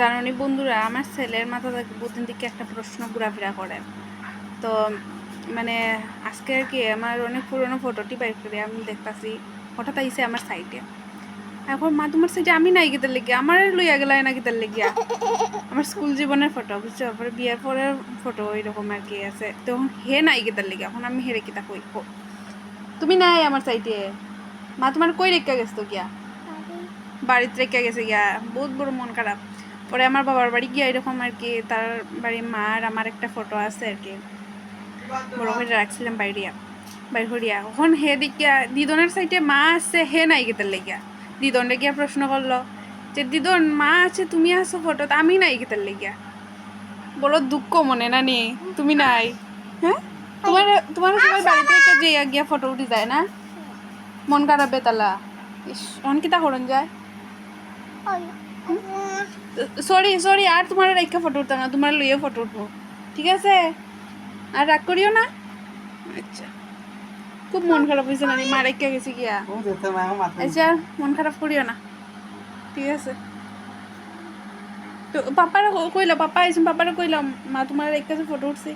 জানো নি বন্ধুরা, আমার ছেলের মাথা থেকে প্রতিদিন দিকে একটা প্রশ্ন ঘোরাফেরা করে। তো মানে আজকে আর কি আমার অনেক পুরোনো ফটোটি বাইর করে আমি দেখতাছি, হঠাৎ আইসে আমার সাইটে। এখন মা তোমার সাইটে আমি নাই গেতার লেগে আমার লইয়া গেলাই না গেতার লেগিয়া আমার স্কুল জীবনের ফটো বুঝছো, পরে বিয়ের পরের ফটো ওইরকম আর কি আছে। তখন হে নাই গেতার লেগে এখন আমি হেরে কিতা কই তুমি নাই আমার সাইটে। মা তোমার কই রেখা গেছো গিয়া? বাড়িতে রেখে গেছে গিয়া, বহুত বড় মন খারাপ। পরে আমার বাবার বাড়ি গিয়া এরকম আর কি তার বাড়ি মার আমার একটা ফটো আছে আর কি, বড় করে রাখছিলাম বাইর করিয়া। এখন হে দেখিয়া দিদনের সাইডে মা আছে, হে নাই গেতার লেগিয়া দিদনটা গিয়া প্রশ্ন করলো যে দিদন মা আছে তুমি আছো ফটোতে, আমি নাই গেতার লেগিয়া। বড় দুঃখ মনে না নি তুমি নাই। হ্যাঁ তোমার তোমার সবাই বাড়িতে রেখে যে গিয়া ফটো উঠি যায় না, মন খারাপ বেতালা। অন কিতা করন যায়। সরি সরি, আর তোমার রেখা ফটো উঠতাম না, তোমার লইয়ে ফটো উঠবো, ঠিক আছে? আর রাগ করিও না। আচ্ছা, খুব মন খারাপ হয়েছে না মা রেখে গেছি গিয়া। আচ্ছা মন খারাপ করিও না, ঠিক আছে? তো পাপারা কইলাম, পাপা আইসুন, পাপারা কইলাম মা তোমার রেখে ফটো উঠছি।